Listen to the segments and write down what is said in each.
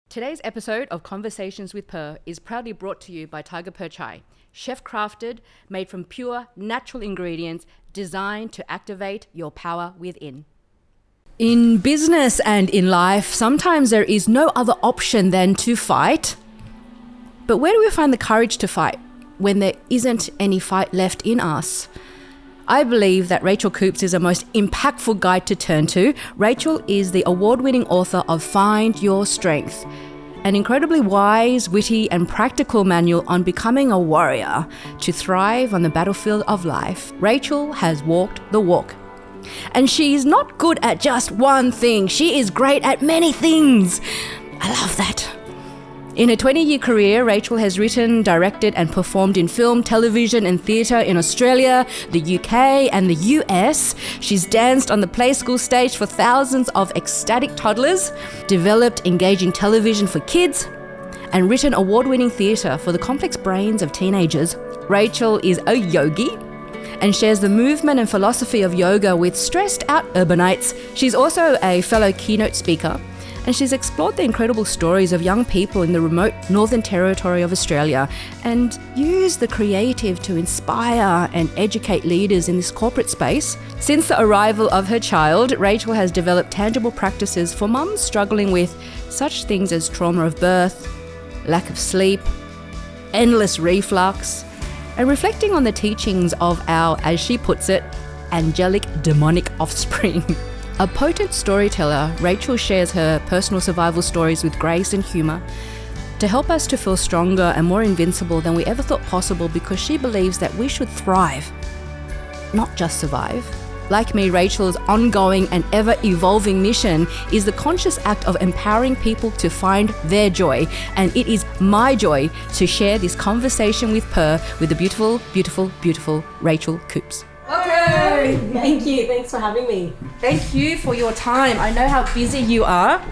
Today's episode of Conversations with Per is proudly brought to you by Tiger Per Chai, chef-crafted, made from pure, natural ingredients, designed to activate your power within. In business and in life, sometimes there is no other option than to fight. But where do we find the courage to fight when there isn't any fight left in us? I believe that Rachel Coops is the most impactful guide to turn to. Rachel is the award-winning author of Find Your Strength, an incredibly wise, witty, and practical manual on becoming a warrior to thrive on the battlefield of life. Rachel has walked the walk. And she's not good at just one thing. She is great at many things. I love that. In her 20-year career, Rachel has written, directed, and performed in film, television, and theatre in Australia, the UK, and the US. She's danced on the play school stage for thousands of ecstatic toddlers, developed engaging television for kids, and written award-winning theatre for the complex brains of teenagers. Rachel is a yogi and shares the movement and philosophy of yoga with stressed-out urbanites. She's also a fellow keynote speaker, and she's explored the incredible stories of young people in the remote Northern Territory of Australia and used the creative to inspire and educate leaders in this corporate space. Since the arrival of her child, Rachel has developed tangible practices for mums struggling with such things as trauma of birth, lack of sleep, endless reflux, and reflecting on the teachings of our, as she puts it, angelic demonic offspring. A potent storyteller, Rachel shares her personal survival stories with grace and humour to help us to feel stronger and more invincible than we ever thought possible, because she believes that we should thrive, not just survive. Like me, Rachel's ongoing and ever-evolving mission is the conscious act of empowering people to find their joy. And it is my joy to share this conversation with Per with the beautiful, beautiful, beautiful Rachel Coops. Okay. Thank you. Thanks for having me. Thank you for your time. I know how busy you are.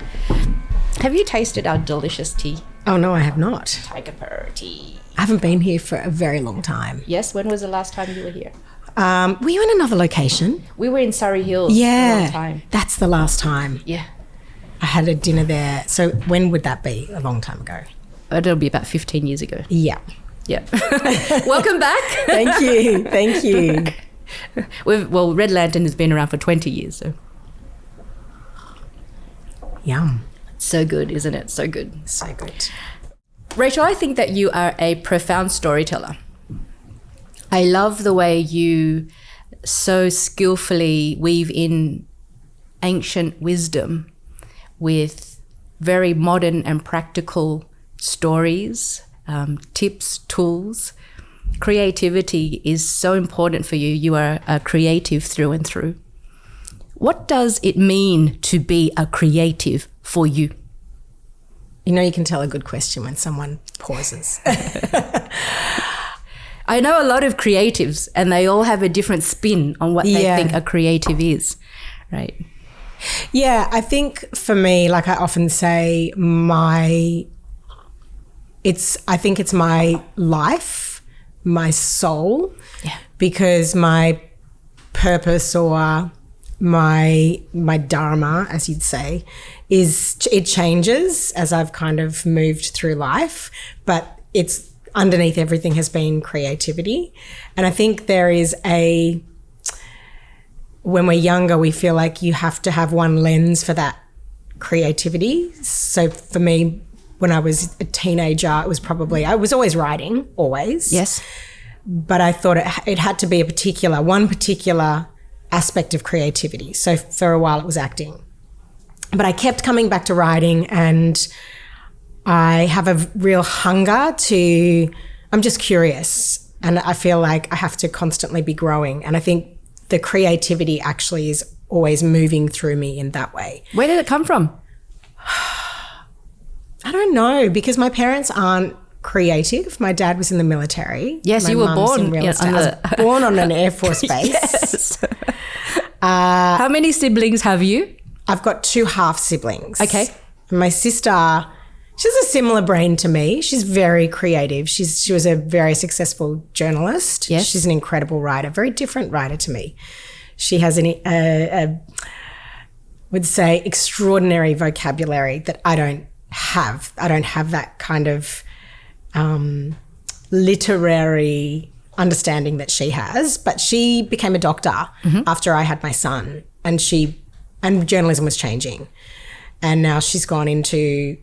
Have you tasted our delicious tea? Oh, no, I have not. Tiger Per tea. I haven't been here for a very long time. Yes, when was the last time you were here? Were you in another location? We were in Surrey Hills for a long time. That's the last time. Yeah. I had a dinner there. So when would that be? A long time ago. It'll be about 15 years ago. Yeah. Yeah. Welcome back. Thank you. Thank you. Red Lantern has been around for 20 years. So. Yum. So good, isn't it? So good. So good. Rachel, I think that you are a profound storyteller. I love the way you so skillfully weave in ancient wisdom with very modern and practical stories, tips, tools. Creativity is so important for you. You are a creative through and through. What does it mean to be a creative for you? You know, you can tell a good question when someone pauses. I know a lot of creatives and they all have a different spin on what they think a creative is, right? Yeah, I think for me, like I often say, I think it's my life, my soul, because my purpose or my dharma, as you'd say, it changes as I've kind of moved through life, but it's underneath everything has been creativity. And I think there is when we're younger, we feel like you have to have one lens for that creativity. So for me, when I was a teenager, I was always writing, always. Yes. But I thought it had to be one particular aspect of creativity. So for a while it was acting. But I kept coming back to writing, and I have a real hunger I'm just curious, and I feel like I have to constantly be growing. And I think the creativity actually is always moving through me in that way. Where did it come from? I don't know, because my parents aren't creative. My dad was in the military. Yes, my you were mum's born in real estate. I was born on an Air Force base. Yes. How many siblings have you? I've got 2 half siblings. Okay. My sister, she has a similar brain to me. She's very creative. She was a very successful journalist. Yes. She's an incredible writer, very different writer to me. She has would say extraordinary vocabulary that I don't have. I don't have that kind of literary understanding that she has, but she became a doctor after I had my son, and journalism was changing. And now she's gone into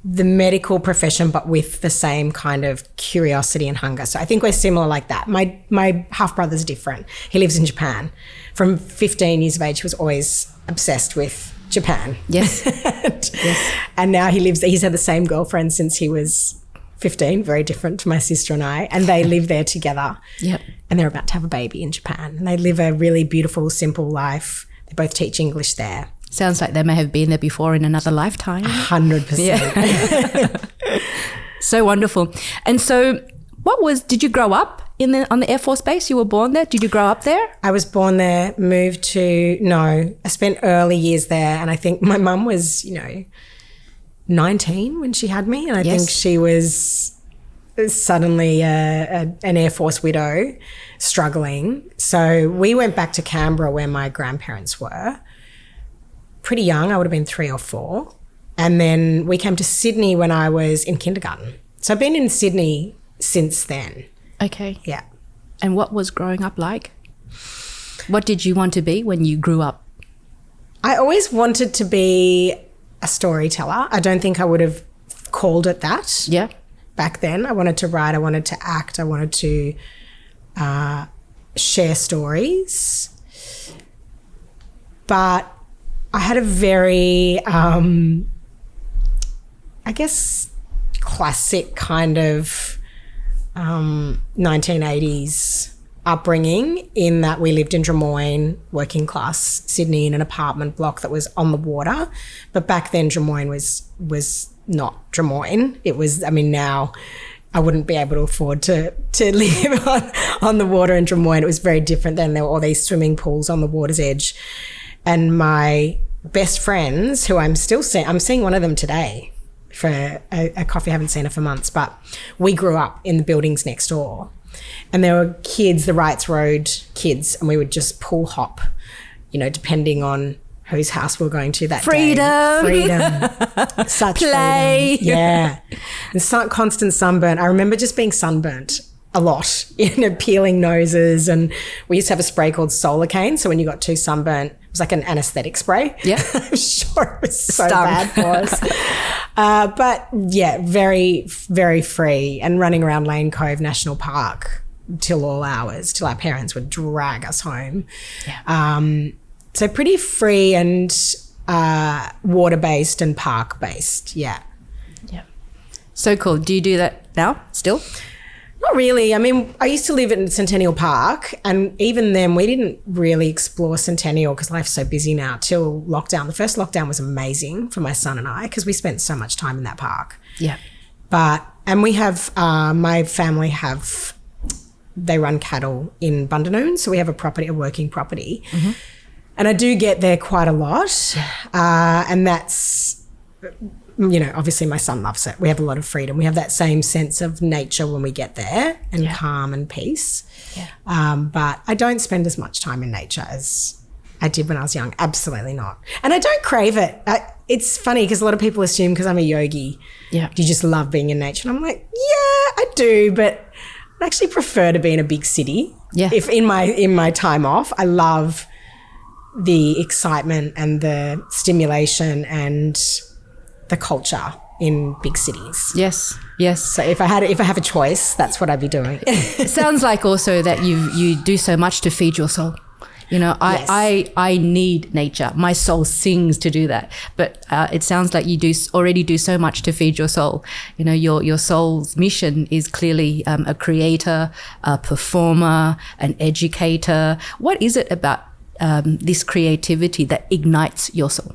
the medical profession, but with the same kind of curiosity and hunger. So I think we're similar like that. My half brother's different. He lives in Japan. From 15 years of age, he was always obsessed with Japan. Yes. And now he's had the same girlfriend since he was 15, very different to my sister and I, and they live there together. Yep. And they're about to have a baby in Japan, and they live a really beautiful, simple life. They both teach English there. Sounds like they may have been there before in another lifetime. 100%. So wonderful. And so did you grow up on the Air Force Base? You were born there? Did you grow up there? I was born there, I spent early years there, and I think my mum was, 19 when she had me, and I think she was suddenly an Air Force widow struggling. So we went back to Canberra where my grandparents were. Pretty young, I would have been 3 or 4. And then we came to Sydney when I was in kindergarten. So I've been in Sydney since then. Okay. Yeah. And what was growing up like? What did you want to be when you grew up? I always wanted to be a storyteller. I don't think I would have called it that. Yeah. Back then, I wanted to write, I wanted to act, I wanted to share stories. But I had a very, classic kind of 1980s upbringing, in that we lived in Drummoyne, working class Sydney, in an apartment block that was on the water. But back then, Drummoyne was not Drummoyne. It was, now I wouldn't be able to afford to live on the water in Drummoyne. It was very different then. There were all these swimming pools on the water's edge. And my best friends, who I'm seeing one of them today for a coffee. I haven't seen her for months, but we grew up in the buildings next door. And there were kids, the Wrights Road kids, and we would just pool hop, depending on whose house we were going to that day. Freedom. Such play. Freedom. Yeah. And constant sunburn. I remember just being sunburnt a lot, peeling noses. And we used to have a spray called Solar Cane. So when you got too sunburnt, it was like an anesthetic spray. Yeah. I'm sure it was so bad for us. But yeah, very, very free, and running around Lane Cove National Park till all hours, till our parents would drag us home. Yeah. So pretty free and water-based and park-based, yeah. Yeah. So cool. Do you do that now still? Not really. I used to live in Centennial Park, and even then we didn't really explore Centennial because life's so busy now, till lockdown. The first lockdown was amazing for my son and I because we spent so much time in that park. Yeah. And we have, my family they run cattle in Bundanoon, so we have a working property. Mm-hmm. And I do get there quite a lot. And that's, obviously my son loves it. We have a lot of freedom. We have that same sense of nature when we get there, and calm and peace. Yeah. But I don't spend as much time in nature as I did when I was young. Absolutely not. And I don't crave it. It's funny because a lot of people assume because I'm a yogi, you just love being in nature. And I'm like, yeah, I do, but I actually prefer to be in a big city. Yeah. If in my time off, I love the excitement and the stimulation and the culture in big cities. Yes. Yes. So if I have a choice, that's what I'd be doing. It sounds like also that you do so much to feed your soul. Yes. I need nature. My soul sings to do that. But it sounds like you already do so much to feed your soul. Your soul's mission is clearly a creator, a performer, an educator. What is it about this creativity that ignites your soul?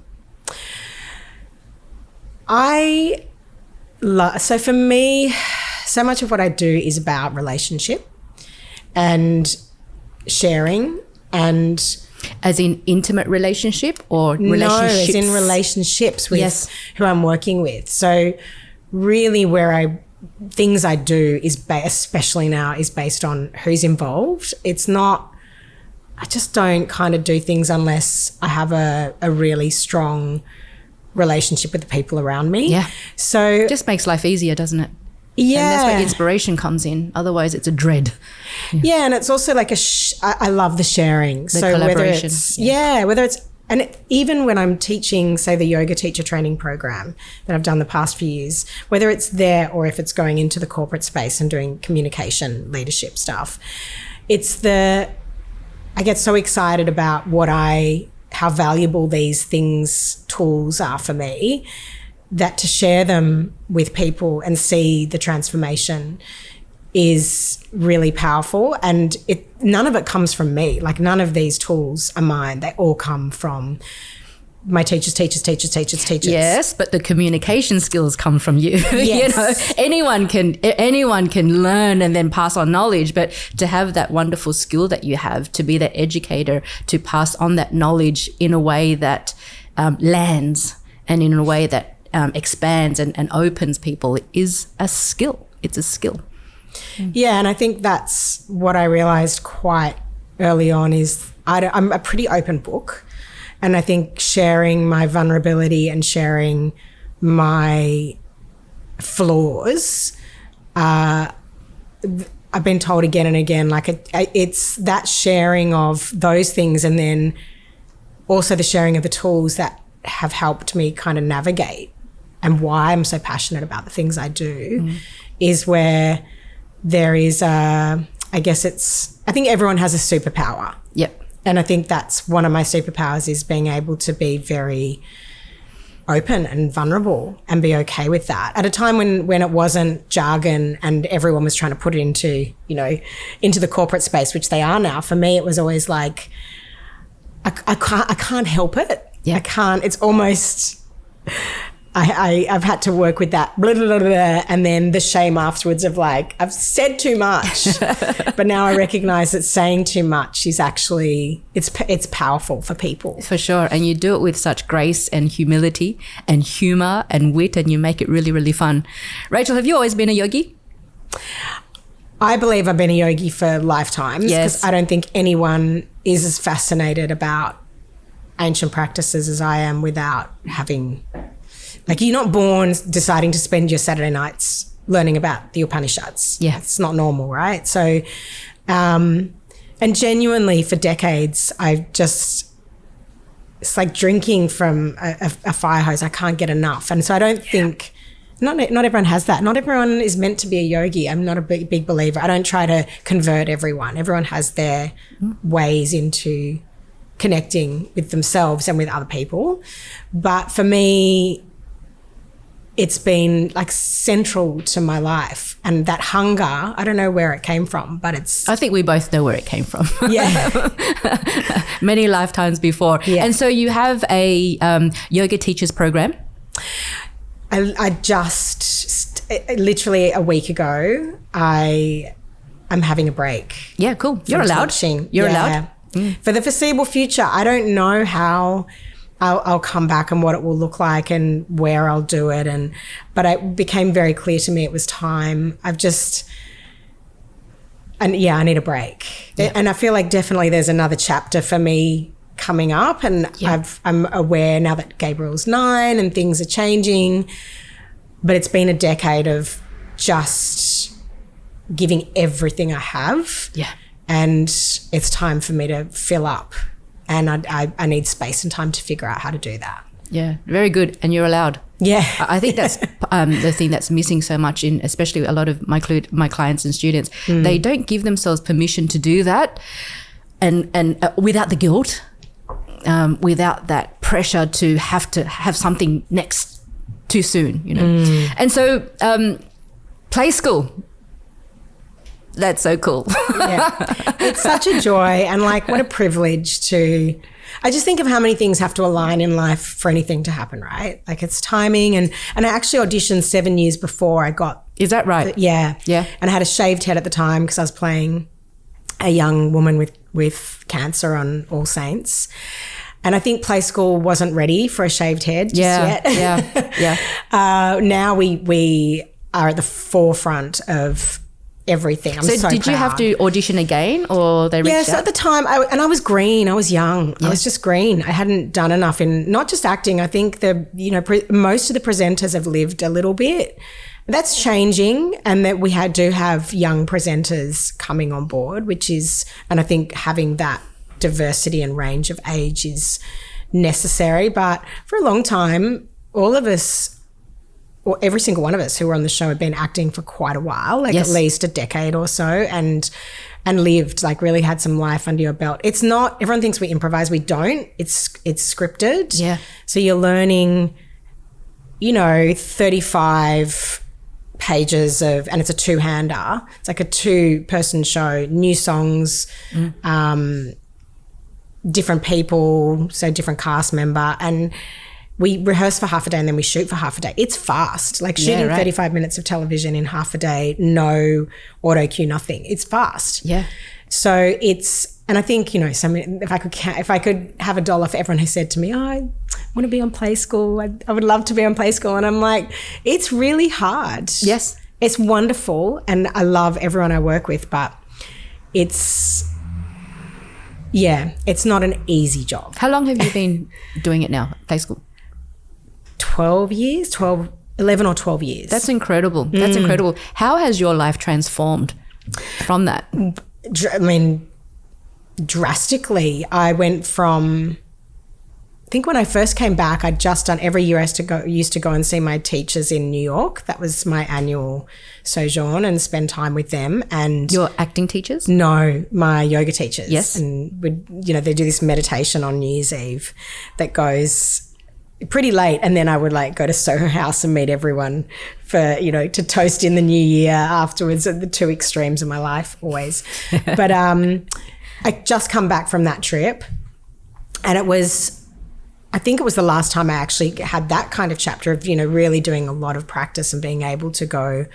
So for me, so much of what I do is about relationship and sharing, and as in intimate relationship or No, relationships? as in relationships with who I'm working with. So really things I do is especially now is based on who's involved. It's not, I just don't kind of do things unless I have a really strong relationship with the people around me. Yeah. So It just makes life easier, doesn't it? yeah. And that's where inspiration comes in. Otherwise, it's a dread. Yeah, and it's also like I love the sharing. So whether collaboration. it's whether it's even when I'm teaching, say, the yoga teacher training program that I've done the past few years, whether it's there or if it's going into the corporate space and doing communication leadership stuff, I get so excited about how valuable these tools are for me, that to share them with people and see the transformation is really powerful. And none of it comes from me. Like, none of these tools are mine. They all come from my teachers. Yes, but the communication skills come from you. Yes. Anyone can learn and then pass on knowledge, but to have that wonderful skill that you have, to be that educator, to pass on that knowledge in a way that lands and in a way that expands and opens people is a skill. It's a skill. Yeah, and I think that's what I realized quite early on is I'm a pretty open book. And I think sharing my vulnerability and sharing my flaws, I've been told again and again, like it's that sharing of those things, and then also the sharing of the tools that have helped me kind of navigate, and why I'm so passionate about the things I do is where there is I think everyone has a superpower. Yep. And I think that's one of my superpowers, is being able to be very open and vulnerable and be okay with that. At a time when it wasn't jargon and everyone was trying to put it into the corporate space, which they are now. For me, it was always like, I can't help it. Yeah. I can't. It's almost, I've had to work with that blah, blah, blah, blah, and then the shame afterwards of like, I've said too much. But now I recognize that saying too much is actually, it's powerful for people. For sure. And you do it with such grace and humility and humor and wit, and you make it really, really fun. Rachel, have you always been a yogi? I believe I've been a yogi for lifetimes, Yes. because I don't think anyone is as fascinated about ancient practices as I am without having, like, you're not born deciding to spend your Saturday nights learning about the Upanishads. Yeah. It's not normal, right? So, and genuinely for decades, it's like drinking from a fire hose. I can't get enough. And so I don't think, not everyone has that. Not everyone is meant to be a yogi. I'm not a big believer. I don't try to convert everyone. Everyone has their ways into connecting with themselves and with other people. But for me, it's been like central to my life, and that hunger, I don't know where it came from, but I think we both know where it came from. Yeah. Many lifetimes before. Yeah. And so you have a yoga teachers program. I just literally a week ago, I'm having a break. Yeah, cool. You're from allowed. teaching. You're Yeah. allowed. For the foreseeable future, I don't know how I'll come back and what it will look like and where I'll do it. But it became very clear to me it was time. I need a break. Yeah. And I feel like definitely there's another chapter for me coming up, and Yeah. I'm aware now that Gabriel's 9 and things are changing, but it's been a decade of just giving everything I have. Yeah. And it's time for me to fill up, and I need space and time to figure out how to do that. Yeah, very good. And you're allowed. Yeah. I think that's the thing that's missing so much in, especially a lot of my clients and students. They don't give themselves permission to do that, and without the guilt, without that pressure to have something next too soon, And so, play school. That's so cool. Yeah. It's such a joy, and like what a privilege to, I just think of how many things have to align in life for anything to happen, right? Like it's timing, and I actually auditioned 7 years before I got. Is that right? Yeah. Yeah. And I had a shaved head at the time because I was playing a young woman with cancer on All Saints. And I think play school wasn't ready for a shaved head just yet. Yeah. Now we are at the forefront of everything. I'm so did you have proud. to audition again, or they reached Yes, out? at the time, I was green. I was young. I was just green. I hadn't done enough in not just acting. I think most of the presenters have lived a little bit. That's changing, and that we do have young presenters coming on board, and I think having that diversity and range of age is necessary. But for a long time, all of us, or every single one of us who were on the show, had been acting for quite a while, like at least a decade or so, and lived, like really had some life under your belt. It's not, everyone thinks we improvise. We don't. It's scripted. Yeah. So you're learning, 35 pages and it's a two-hander. It's like a two-person show, new songs, different people, so different cast member, and we rehearse for half a day and then we shoot for half a day. It's fast, like shooting 35 minutes of television in half a day, no auto cue, nothing. It's fast. Yeah. So and I think, if I could have $1 for everyone who said to me, oh, I want to be on Play School. I would love to be on Play School. And I'm like, it's really hard. Yes. It's wonderful. And I love everyone I work with, but it's not an easy job. How long have you been doing it now, Play School? 11 or 12 years. That's incredible. That's incredible. How has your life transformed from that? Drastically. I went from, I think when I first came back, I'd just done, every year I used to go and see my teachers in New York. That was my annual sojourn, and spend time with them. And Your acting teachers? no, my yoga teachers. Yes. And they do this meditation on New Year's Eve that goes pretty late, and then I would go to Soho House and meet everyone for to toast in the new year afterwards. At the two extremes of my life always. But I just come back from that trip, and I think it was the last time I actually had that kind of chapter of really doing a lot of practice and being able to go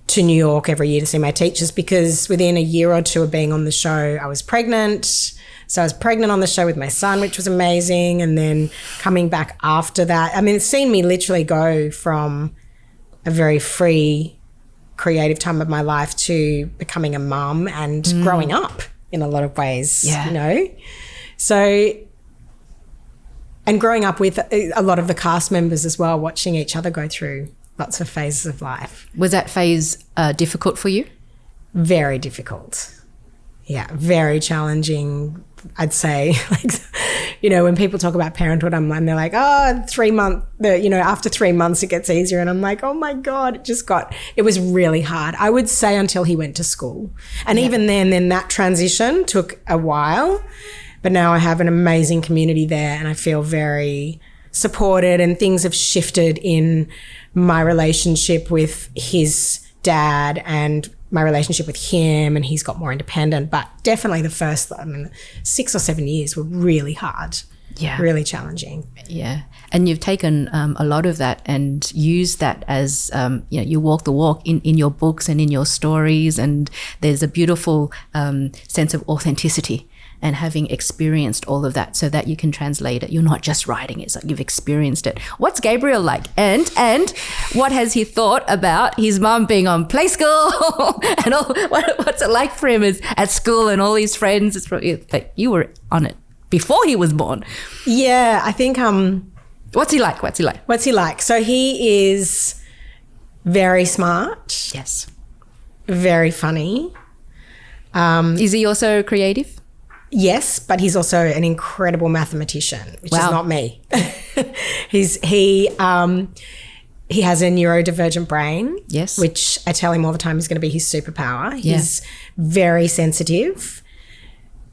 to New York every year to see my teachers, because within a year or two of being on the show, I was pregnant. So I was pregnant on the show with my son, which was amazing. And then coming back after that, it's seen me literally go from a very free, creative time of my life to becoming a mum and growing up in a lot of ways, So, and growing up with a lot of the cast members as well, watching each other go through lots of phases of life. Was that phase difficult for you? Very difficult. Yeah, very challenging. I'd say, when people talk about parenthood, and they're like, oh, 3 months, after 3 months it gets easier. And I'm like, oh my God, it was really hard. I would say until he went to school. And even then that transition took a while. But now I have an amazing community there, and I feel very supported, and things have shifted in my relationship with his dad and my relationship with him, and he's got more independent. But definitely the first 6 or 7 years were really hard, really challenging. Yeah. And you've taken a lot of that and used that as, you walk the walk in your books and in your stories, and there's a beautiful sense of authenticity and having experienced all of that so that you can translate it. You're not just writing it, it's like you've experienced it. What's Gabriel like? And what has he thought about his mum being on Play School and all? What's it like for him at school and all his friends? It's probably like you were on it before he was born. Yeah, I think... What's he like? What's he like? So he is very smart. Yes. Very funny. Is he also creative? Yes, but he's also an incredible mathematician, which is not me. He has a neurodivergent brain. Yes. Which I tell him all the time is going to be his superpower. He's very sensitive,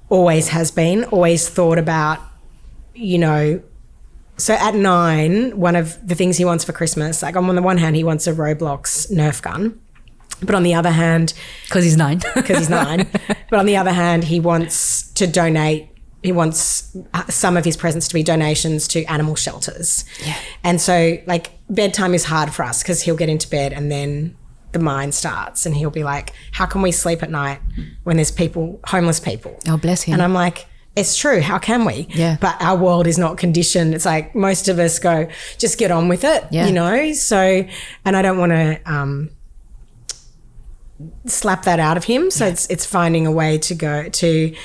always has been, always thought about, so at 9, one of the things he wants for Christmas, like on the one hand, he wants a Roblox Nerf gun. But on the other hand... Because he's 9. But on the other hand, he wants to donate. He wants some of his presents to be donations to animal shelters. Yeah. And so, bedtime is hard for us because he'll get into bed and then the mind starts and he'll be like, how can we sleep at night when there's homeless people? Oh, bless him. And I'm like... It's true. How can we? Yeah. But our world is not conditioned. It's like most of us go, just get on with it, So, and I don't want to slap that out of him. So it's finding a way to go to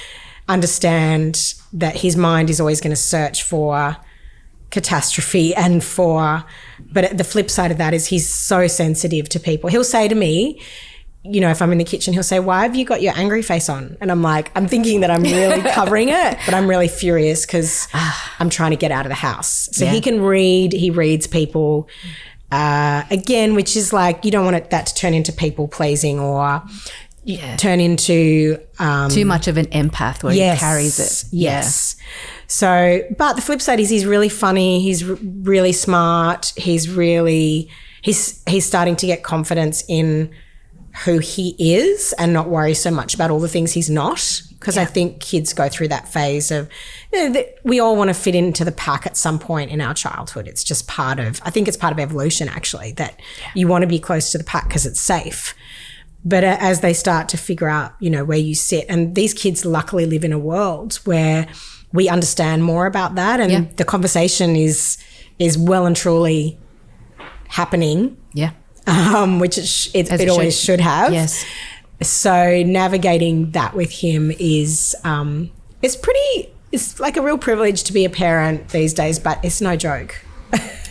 understand that his mind is always going to search for catastrophe but the flip side of that is he's so sensitive to people. He'll say to me, you know, if I'm in the kitchen, he'll say, "Why have you got your angry face on?" And I'm like, I'm thinking that I'm really covering it, but I'm really furious because I'm trying to get out of the house. So he can read, he reads people, again, which is like, you don't want that to turn into people pleasing or turn into too much of an empath where he carries it. Yes. So, but the flip side is he's really funny. He's really smart. He's starting to get confidence in who he is and not worry so much about all the things he's not. Because I think kids go through that phase of, we all want to fit into the pack at some point in our childhood. It's just I think it's part of evolution actually, that you want to be close to the pack because it's safe. But as they start to figure out, you know, where you sit, and these kids luckily live in a world where we understand more about that, and the conversation is well and truly happening. Yeah. Which it always should have. Yes. So navigating that with him is it's like a real privilege to be a parent these days, but it's no joke.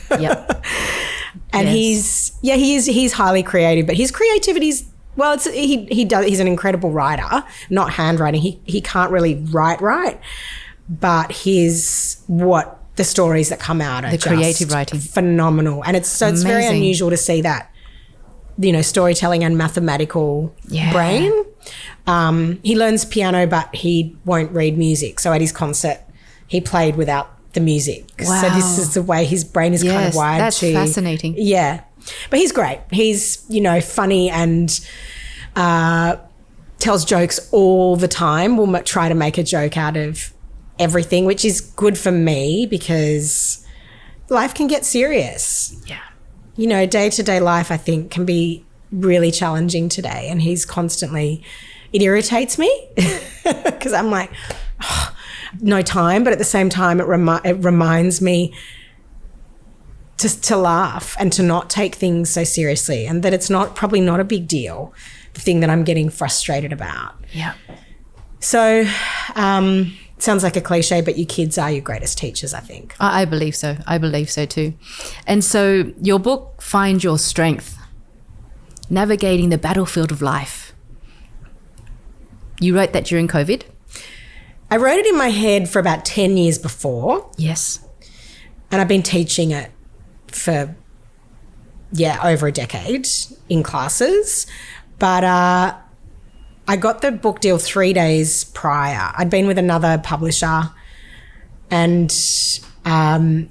Yep. And he's highly creative, but his creativity's he's an incredible writer, not handwriting. He can't really write, but the stories that come out are the creative writing phenomenal. And it's very unusual to see that, you know, storytelling and mathematical brain. He learns piano, but he won't read music. So at his concert, he played without the music. Wow. So this is the way his brain is kind of wired. That's fascinating. Yeah. But he's great. He's, you know, funny and tells jokes all the time. We'll try to make a joke out of everything, which is good for me because life can get serious. Yeah. You know, day-to-day life, I think, can be really challenging today. And he's constantly, it irritates me because I'm like, no time. But at the same time, it reminds me just to laugh and to not take things so seriously, and that it's probably not a big deal, the thing that I'm getting frustrated about. Yeah. So, sounds like a cliche, but your kids are your greatest teachers, I think. I believe so. I believe so too. And so your book, Find Your Strength, Navigating the Battlefield of Life. You wrote that during COVID? I wrote it in my head for about 10 years before. Yes. And I've been teaching it for, over a decade in classes. But I got the book deal 3 days prior. I'd been with another publisher, and I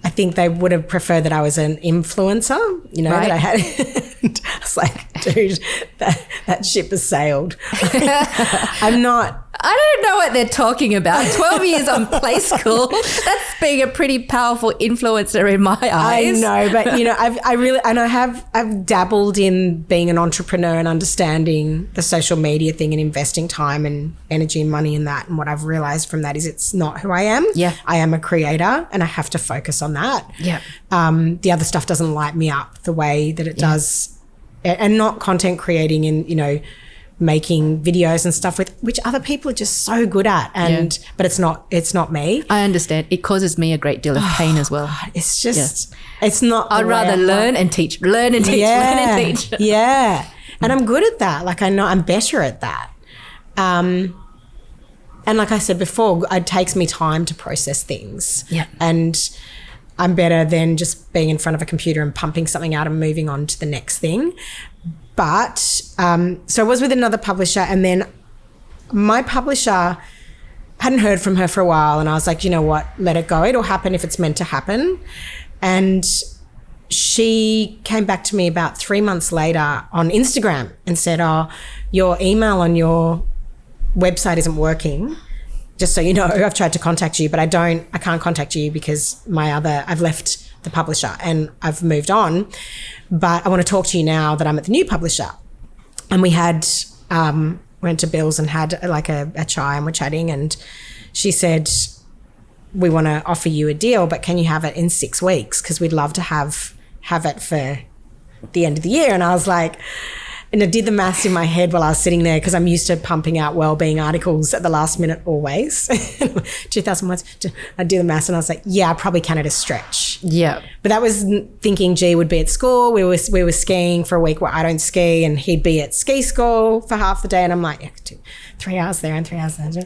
think they would have preferred that I was an influencer, you know, that I had. I was like, dude, that ship has sailed. I'm not. I don't know what they're talking about. 12 years on Play School. That's being a pretty powerful influencer in my eyes. I know, but you know, I've dabbled in being an entrepreneur and understanding the social media thing and investing time and energy and money in that. And what I've realized from that is it's not who I am. Yeah. I am a creator and I have to focus on that. Yeah. The other stuff doesn't light me up the way that it does, and not content creating and, you know, making videos and stuff with which other people are just so good at, and but it's not me. I understand. It causes me a great deal of pain as well. God, it's just it's not. I'd rather learn and teach, learn and teach, learn and teach. Yeah, and I'm good at that. Like I know I'm better at that. And like I said before, it takes me time to process things. Yeah, and I'm better than just being in front of a computer and pumping something out and moving on to the next thing. But so I was with another publisher, and then my publisher, hadn't heard from her for a while, and I was like, you know what, let it go. It'll happen if it's meant to happen. And she came back to me about 3 months later on Instagram and said, oh, your email on your website isn't working. Just so you know, I've tried to contact you, but I can't contact you because I've left the publisher and I've moved on. But I want to talk to you now that I'm at the new publisher. And we had, went to Bill's and had like a chai and we're chatting, and she said, we want to offer you a deal, but can you have it in 6 weeks? Because we'd love to have it for the end of the year. And I was like, And I did the maths in my head while I was sitting there because I'm used to pumping out well-being articles at the last minute always. 2,000 words. I did the maths and I was like, yeah, I probably can at a stretch. Yeah. But that was thinking G would be at school. We were skiing for a week where I don't ski, and he'd be at ski school for half the day. And I'm like, yeah, 3 hours there and 3 hours there. And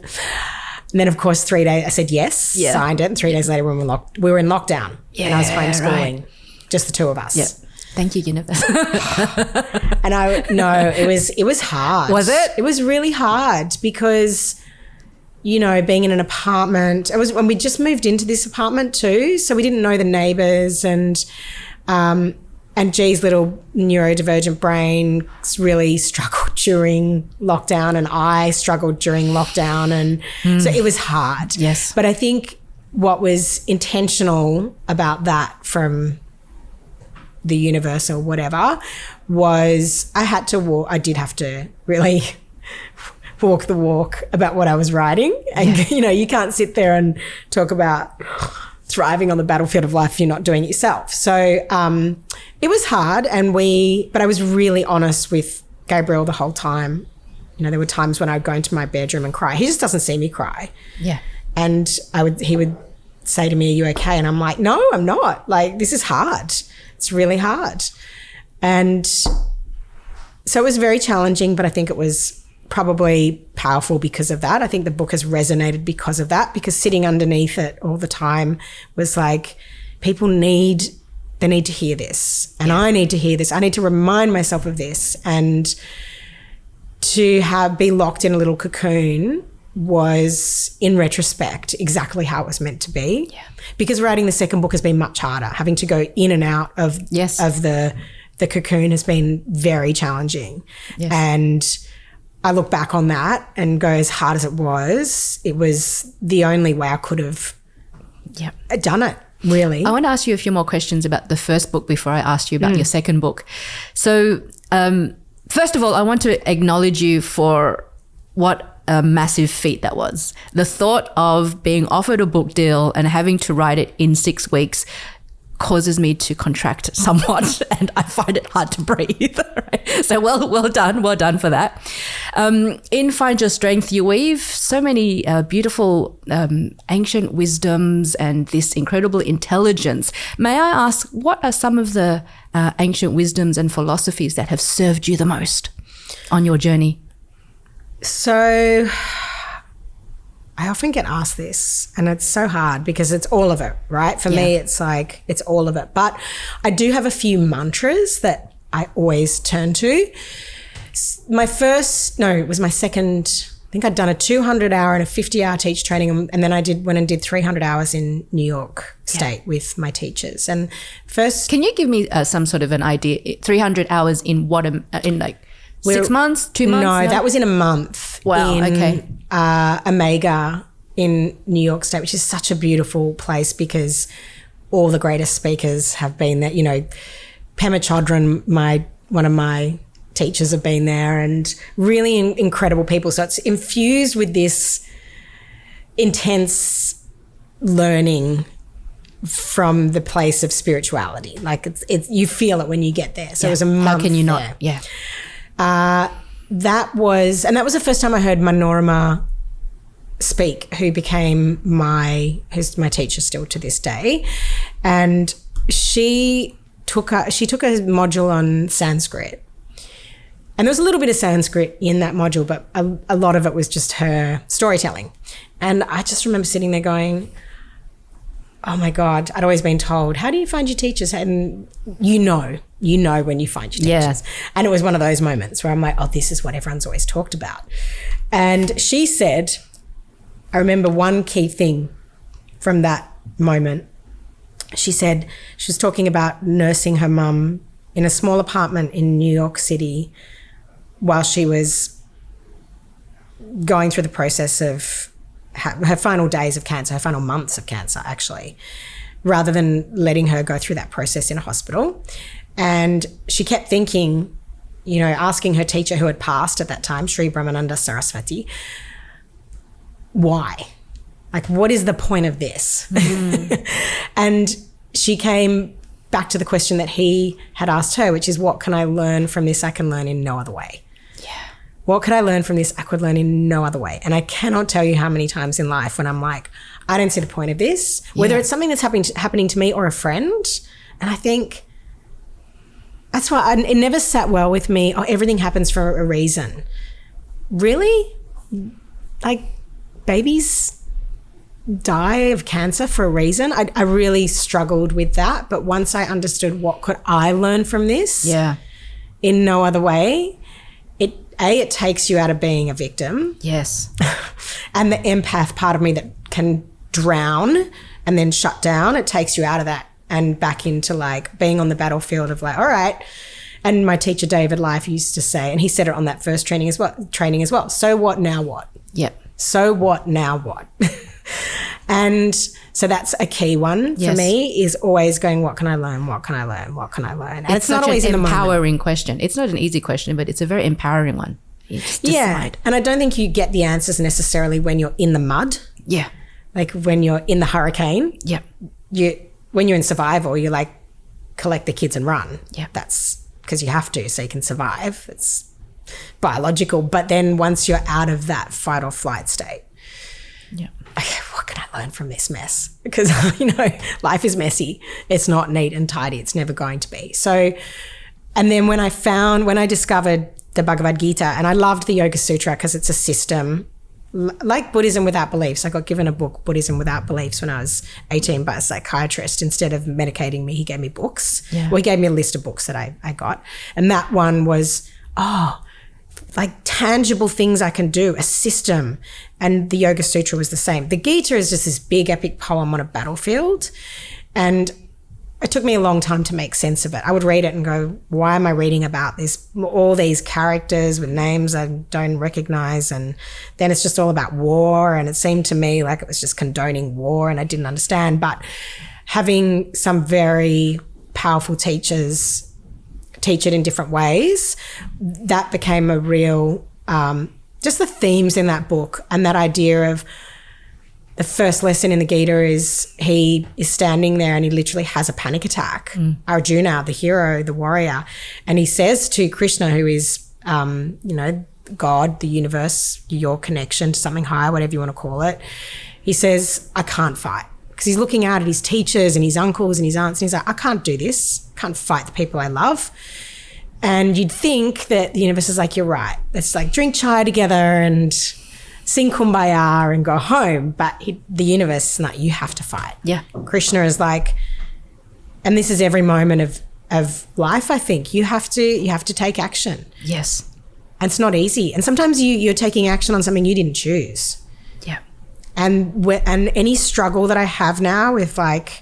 then, of course, 3 days, I said yes, signed it. And 3 days later, we were in lockdown. Yeah, and I was homeschooling, just the two of us. Yeah. Thank you, universe. And it was hard. Was it? It was really hard because, you know, being in an apartment, it was when we just moved into this apartment too. So we didn't know the neighbors, and G's little neurodivergent brain really struggled during lockdown, and I struggled during lockdown. And so it was hard. Yes. But I think what was intentional about that from the universe or whatever was I did have to really walk the walk about what I was writing. And, you know, you can't sit there and talk about thriving on the battlefield of life if you're not doing it yourself. So it was hard, but I was really honest with Gabriel the whole time. You know, there were times when I would go into my bedroom and cry. He just doesn't see me cry. Yeah. And he would say to me, "Are you okay?" And I'm like, "No, I'm not. Like, this is hard. It's really hard." And so it was very challenging, but I think it was probably powerful because of that. I think the book has resonated because of that, because sitting underneath it all the time was like, people need to hear this, and I need to hear this. I need to remind myself of this, and to be locked in a little cocoon was, in retrospect, exactly how it was meant to be. Yeah. Because writing the second book has been much harder. Having to go in and out of the cocoon has been very challenging. Yes. And I look back on that and go, as hard as it was the only way I could have done it, really. I want to ask you a few more questions about the first book before I ask you about your second book. So first of all, I want to acknowledge you for what a massive feat that was. The thought of being offered a book deal and having to write it in 6 weeks causes me to contract somewhat, and I find it hard to breathe. Right? So well done for that. In Find Your Strength, you weave so many beautiful ancient wisdoms and this incredible intelligence. May I ask, what are some of the ancient wisdoms and philosophies that have served you the most on your journey? So I often get asked this, and it's so hard because it's all of it, right? For me, it's like, it's all of it. But I do have a few mantras that I always turn to. It was my second, I think I'd done a 200-hour and a 50-hour teach training, and then I went and did 300 hours in New York State with my teachers. And first... Can you give me some sort of an idea? 300 hours in what, in like 6 months, 2 months? No, that was in a month. Wow, okay. Omega in New York State, which is such a beautiful place because all the greatest speakers have been there. You know, Pema Chodron, one of my teachers, have been there, and really incredible people. So it's infused with this intense learning from the place of spirituality. Like it's you feel it when you get there. So it was a month. How can you not? There. Yeah. That was the first time I heard Manorama speak, who's my teacher still to this day. And she took a module on Sanskrit. And there was a little bit of Sanskrit in that module, but a lot of it was just her storytelling. And I just remember sitting there going, oh my God, I'd always been told, how do you find your teachers? And you know when you find your teachers. And it was one of those moments where I'm like, oh, this is what everyone's always talked about. And she said, I remember one key thing from that moment. She said, she was talking about nursing her mum in a small apartment in New York City while she was going through the process of her final days of cancer, her final months of cancer, actually, rather than letting her go through that process in a hospital. And she kept thinking, you know, asking her teacher who had passed at that time, Sri Brahmananda Saraswati, why? Like, what is the point of this? And she came back to the question that he had asked her, which is, what can I learn from this I can learn in no other way? Yeah. What could I learn from this I could learn in no other way? And I cannot tell you how many times in life when I'm like, I don't see the point of this, whether it's something that's happening to me or a friend. And I think that's why it never sat well with me. Oh, everything happens for a reason. Really? Like, babies die of cancer for a reason. I really struggled with that. But once I understood what could I learn from this in no other way, it takes you out of being a victim. Yes. And the empath part of me that can drown and then shut down, it takes you out of that and back into like being on the battlefield of like, all right. And my teacher, David Life, used to say, and he said it on that first training as well. So what, now what? Yep. So what, now what? And so that's a key one for me, is always going, what can I learn? What can I learn? What can I learn? And it's not always an empowering question. It's not an easy question, but it's a very empowering one. Yeah. And I don't think you get the answers necessarily when you're in the mud. Yeah. Like when you're in the hurricane. Yeah. When you're in survival, you like collect the kids and run. Yeah. That's because you have to, so you can survive. It's biological. But then once you're out of that fight or flight state, okay, what can I learn from this mess? Because, life is messy. It's not neat and tidy. It's never going to be. So, and then when I discovered the Bhagavad Gita, and I loved the Yoga Sutra because it's a system, like Buddhism without beliefs. I got given a book, Buddhism Without Beliefs, when I was 18 by a psychiatrist. Instead of medicating me, he gave me books. Yeah. Well, he gave me a list of books that I got. And that one was, like tangible things I can do, a system. And the Yoga Sutra was the same. The Gita is just this big epic poem on a battlefield. And it took me a long time to make sense of it. I would read it and go, why am I reading about this? All these characters with names I don't recognize. And then it's just all about war. And it seemed to me like it was just condoning war, and I didn't understand. But having some very powerful teachers teach it in different ways, that became a real, just the themes in that book, and that idea of the first lesson in the Gita is he is standing there and he literally has a panic attack. Arjuna, the hero, the warrior, and he says to Krishna, who is, God, the universe, your connection to something higher, whatever you want to call it, he says, I can't fight. Because he's looking out at his teachers and his uncles and his aunts, and he's like, I can't do this. I can't fight the people I love. And you'd think that the universe is like, you're right. Let's like drink chai together and sing Kumbaya and go home. But the universe is not, you have to fight. Yeah. Krishna is like, and this is every moment of life, I think. You have to take action. Yes. And it's not easy. And sometimes you're taking action on something you didn't choose. Yeah. And any struggle that I have now with like,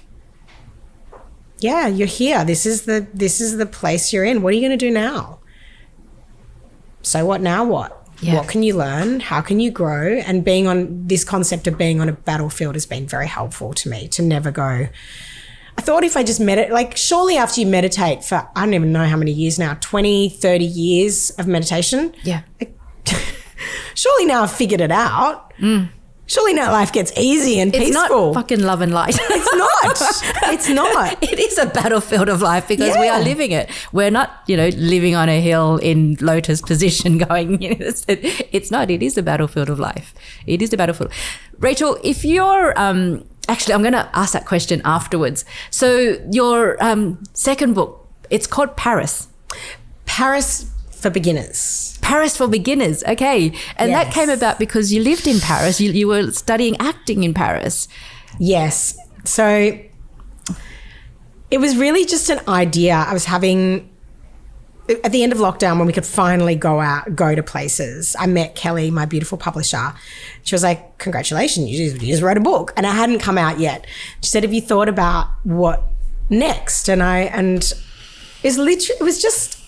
yeah, you're here. This is the place you're in. What are you going to do now? So what now what? Yeah. What can you learn? How can you grow? And being on this concept of being on a battlefield has been very helpful to me, to never go. I thought if I just like surely after you meditate for, I don't even know how many years now, 20, 30 years of meditation. Yeah. Surely now I've figured it out. Surely now life gets easy and peaceful. It's not fucking love and light. It's not. It's not. It is a battlefield of life because we are living it. We're not, living on a hill in lotus position going, it's not. It is a battlefield of life. It is the battlefield. Rachel, if you're, actually, I'm going to ask that question afterwards. So your second book, it's called Paris. Paris for Beginners. Paris for Beginners. Okay. And that came about because you lived in Paris. You were studying acting in Paris. Yes. So it was really just an idea I was having at the end of lockdown when we could finally go to places. I met Kelly, my beautiful publisher. She was like, congratulations, you just wrote a book. And it hadn't come out yet. She said, have you thought about what next? And it was just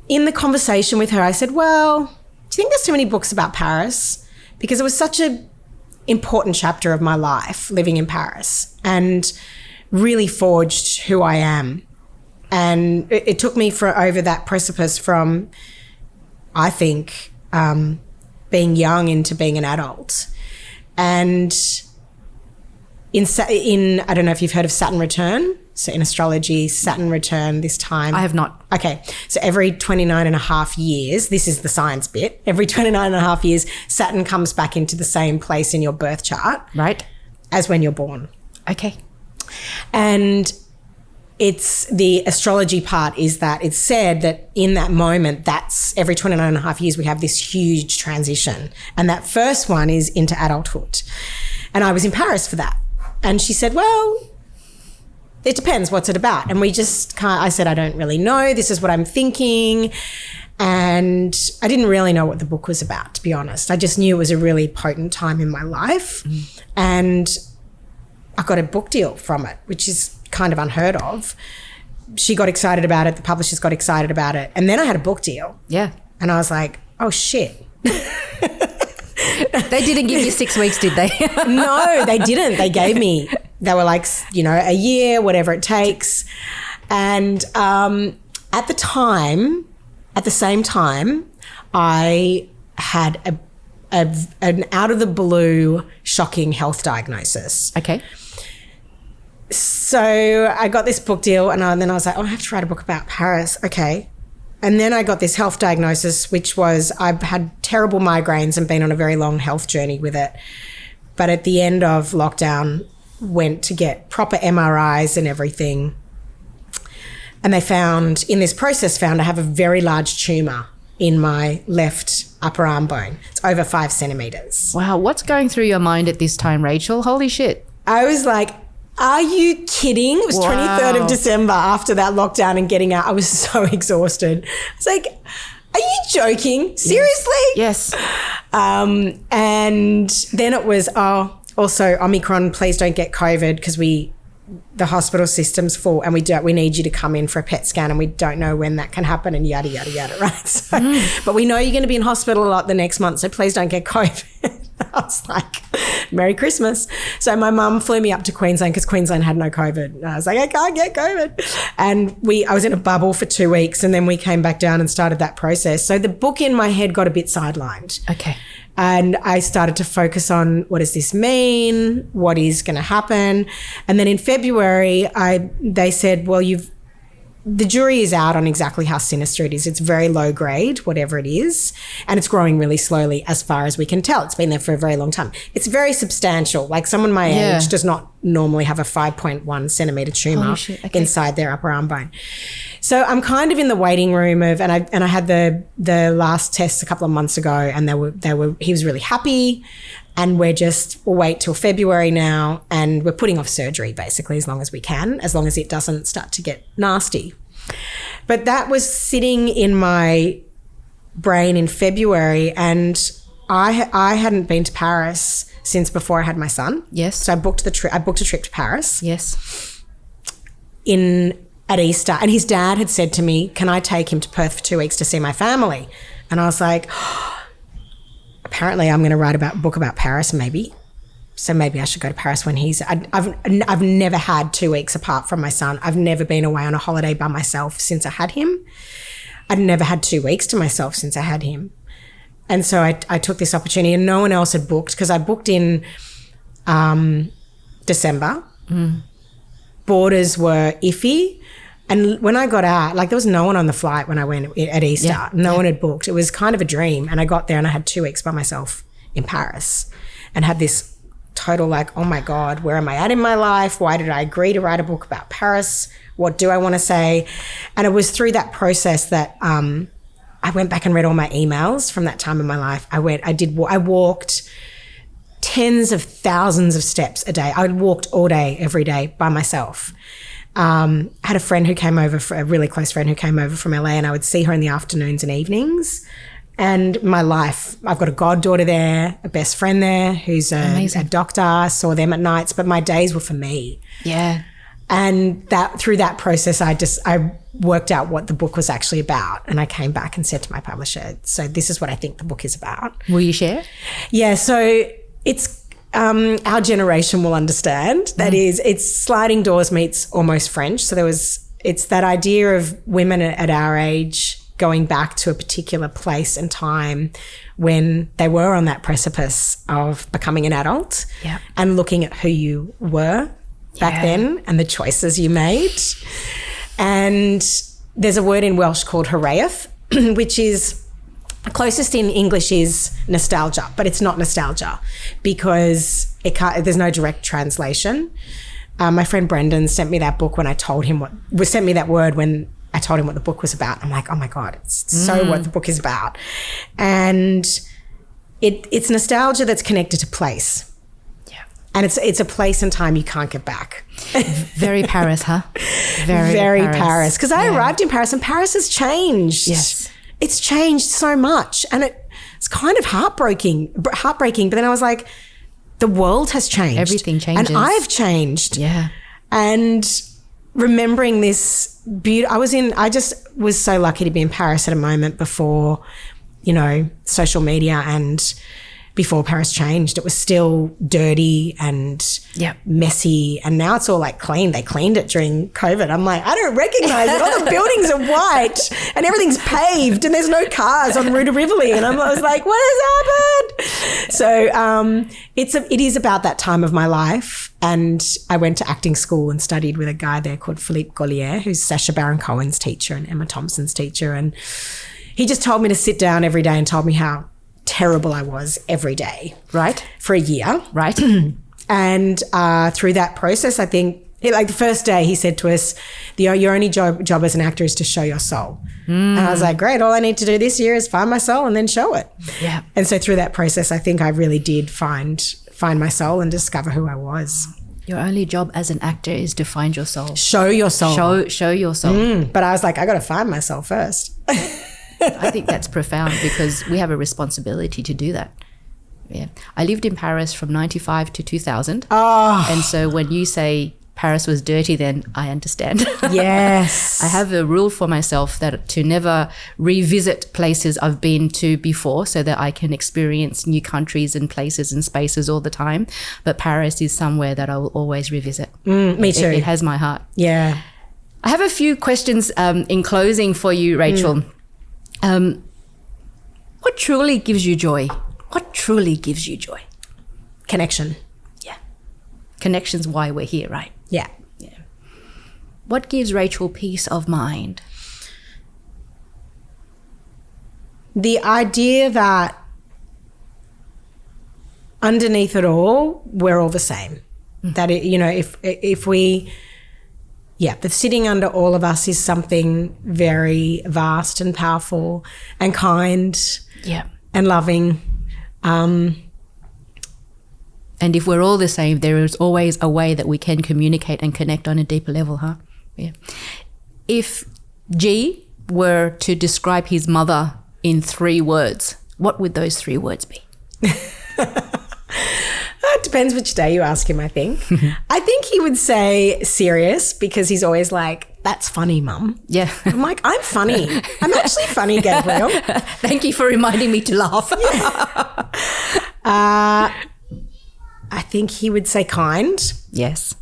in the conversation with her, I said, well, do you think there's too many books about Paris? Because it was such an important chapter of my life living in Paris and really forged who I am. And it took me over that precipice from, I think, being young into being an adult. And in I don't know if you've heard of Saturn return. So in astrology, Saturn return this time. I have not. Okay. So every 29 and a half years, this is the science bit. Every 29 and a half years, Saturn comes back into the same place in your birth chart. Right. As when you're born. Okay. And it's the astrology part is that it's said that in that moment, that's every 29 and a half years, we have this huge transition. And that first one is into adulthood. And I was in Paris for that. And she said, well, it depends. What's it about? And I said, I don't really know. This is what I'm thinking. And I didn't really know what the book was about, to be honest. I just knew it was a really potent time in my life. And I got a book deal from it, which is kind of unheard of. She got excited about it. The publishers got excited about it. And then I had a book deal. Yeah. And I was like, oh, shit. They didn't give you 6 weeks, did they? No, they didn't. They were like, a year, whatever it takes. And at the same time, I had an out of the blue shocking health diagnosis. Okay. So I got this book deal and then I was like, I have to write a book about Paris. Okay. And then I got this health diagnosis, which was I've had terrible migraines and been on a very long health journey with it. But at the end of lockdown, went to get proper MRIs and everything. And they found I have a very large tumour in my left upper arm bone. It's over 5 centimetres. Wow. What's going through your mind at this time, Rachel? Holy shit. I was like, are you kidding? It was 23rd of December after that lockdown and getting out. I was so exhausted. I was like, are you joking? Seriously? Yes. And then it was, also Omicron, please don't get COVID because the hospital system's full and we need you to come in for a PET scan and we don't know when that can happen and yada, yada, yada, right? So, but we know you're going to be in hospital a lot the next month, so please don't get COVID. I was like, Merry Christmas. So my mum flew me up to Queensland because Queensland had no COVID. And I was like, I can't get COVID. And I was in a bubble for 2 weeks and then we came back down and started that process. So the book in my head got a bit sidelined. Okay. And I started to focus on what does this mean? What is going to happen? And then in February, they said, well, the jury is out on exactly how sinister it is. It's very low grade, whatever it is, and it's growing really slowly as far as we can tell. It's been there for a very long time. It's very substantial. Like someone my age does not normally have a 5.1 centimetre tumour inside their upper arm bone. So I'm kind of in the waiting room and I had the last test a couple of months ago and he was really happy. And we'll wait till February now and we're putting off surgery basically as long as we can, as long as it doesn't start to get nasty. But that was sitting in my brain in February and I hadn't been to Paris since before I had my son. Yes. So I booked a trip to Paris. Yes. At Easter. And his dad had said to me, can I take him to Perth for 2 weeks to see my family? And I was like, apparently I'm going to write a book about Paris maybe. So maybe I should go to Paris when I've never had 2 weeks apart from my son. I've never been away on a holiday by myself since I had him. I'd never had 2 weeks to myself since I had him. And so I took this opportunity and no one else had booked because I booked in December. Borders were iffy. And when I got out, like there was no one on the flight when I went at Easter. Yeah. No one had booked. It was kind of a dream. And I got there and I had 2 weeks by myself in Paris and had this total like, oh my God, where am I at in my life? Why did I agree to write a book about Paris? What do I want to say? And it was through that process that I went back and read all my emails from that time in my life. I walked tens of thousands of steps a day. I walked all day, every day by myself. I had a friend who came over, a really close friend who came over from LA, and I would see her in the afternoons and evenings. And my life, I've got a goddaughter there, a best friend there who's a doctor. I saw them at nights, but my days were for me. Yeah. And that through that process, I worked out what the book was actually about. And I came back and said to my publisher, so this is what I think the book is about. Will you share? Yeah. So it's, our generation will understand. That is, it's Sliding Doors meets Almost French. So it's that idea of women at our age going back to a particular place and time when they were on that precipice of becoming an adult Yeah. and looking at who you were back then and the choices you made. And there's a word in Welsh called haraeth, which is closest in English is nostalgia, but it's not nostalgia because there's no direct translation. My friend Brendan sent me that book when I told him sent me that word when I told him what the book was about. I'm like, oh my God, it's so what the book is about. And it's nostalgia that's connected to place. Yeah. And it's a place and time you can't get back. Very Paris, huh? Very Paris. Because I arrived in Paris and Paris has changed. Yes. It's changed so much. And it's kind of heartbreaking. But then I was like, the world has changed. Everything changes. And I've changed. Yeah. And remembering this I just was so lucky to be in Paris at a moment before, social media and before Paris changed. It was still dirty and messy, and now it's all like clean. They cleaned it during COVID. I'm like, I don't recognize it. All the buildings are white and everything's paved and there's no cars on Rue de Rivoli. And I was like, what has happened? So it is about that time of my life. And I went to acting school and studied with a guy there called Philippe Gaulier, who's Sacha Baron Cohen's teacher and Emma Thompson's teacher. And he just told me to sit down every day and told me how terrible I was every day. Right. For a year. Right. And through that process, I think, the first day he said to us, your only job as an actor is to show your soul. And I was like, great, all I need to do this year is find my soul and then show it. Yeah. And so through that process, I think I really did find my soul and discover who I was. Your only job as an actor is to find your soul. Show your soul. Show your soul. But I was like, I got to find myself first. I think that's profound because we have a responsibility to do that. Yeah. I lived in Paris from 95 to 2000. Oh. And so when you say Paris was dirty, then I understand. Yes. I have a rule for myself that to never revisit places I've been to before so that I can experience new countries and places and spaces all the time. But Paris is somewhere that I will always revisit. Me too. It has my heart. Yeah. I have a few questions in closing for you, Rachel. What truly gives you joy? What truly gives you joy? Connection. Yeah. Connection's why we're here, right? Yeah. Yeah. What gives Rachel peace of mind? The idea that underneath it all, we're all the same. That, if we... Yeah, the sitting under all of us is something very vast and powerful and kind and loving. And if we're all the same, there is always a way that we can communicate and connect on a deeper level, huh? Yeah. If G were to describe his mother in 3 words, what would those 3 words be? It depends which day you ask him, I think. I think he would say serious because he's always like, that's funny, Mum. Yeah. I'm like, I'm funny. I'm actually funny, Gabriel. Thank you for reminding me to laugh. I think he would say kind. Yes.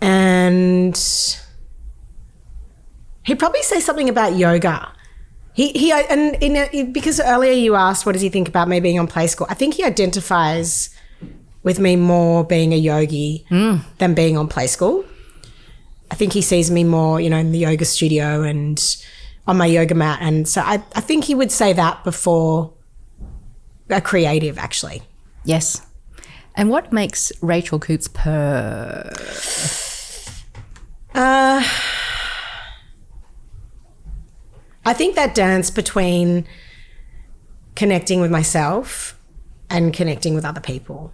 And he'd probably say something about yoga. Because earlier you asked, what does he think about me being on Play School? I think he identifies with me more being a yogi than being on Play School. I think he sees me more, in the yoga studio and on my yoga mat. And so I think he would say that before a creative, actually. Yes. And what makes Rachel Coops purr? I think that dance between connecting with myself and connecting with other people.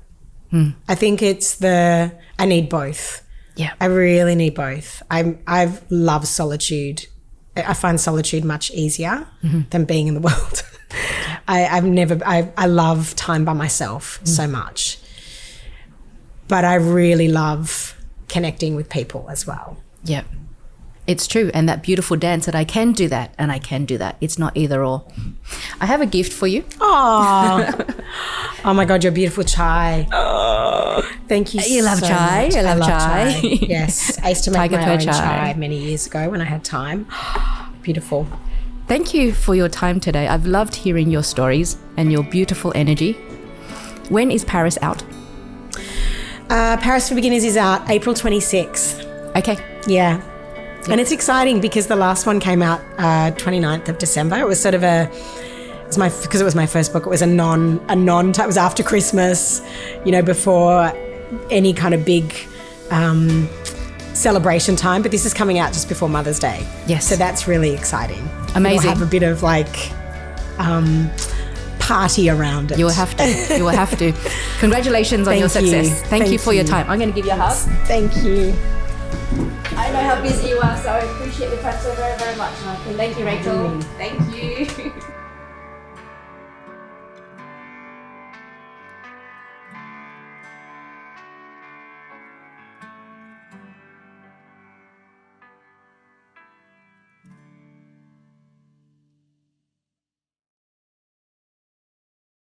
I think I need both. Yeah. I really need both. I love solitude. I find solitude much easier than being in the world. I love time by myself so much. But I really love connecting with people as well. Yeah. It's true. And that beautiful dance that I can do that and I can do that. It's not either or. I have a gift for you. Oh, oh my God, your beautiful chai. Oh, thank you so much. You love chai? I love chai. Yes. I used to make Tiger my Pearl own chai. chai many years ago when I had time. beautiful. Thank you for your time today. I've loved hearing your stories and your beautiful energy. When is Paris out? Paris for Beginners is out April 26th. Okay. Yeah. And it's exciting because the last one came out 29th of December. It was sort of because it was my first book, it was it was after Christmas, before any kind of big celebration time, but this is coming out just before Mother's Day. Yes. So that's really exciting. Amazing. We'll have a bit of party around it. You will have to. You will have to. Congratulations on your success. Thank you for your time. I'm going to give you a hug. Thank you. I know how busy you are, so I appreciate your time so very, very much. Thank you, Rachel. Thank you.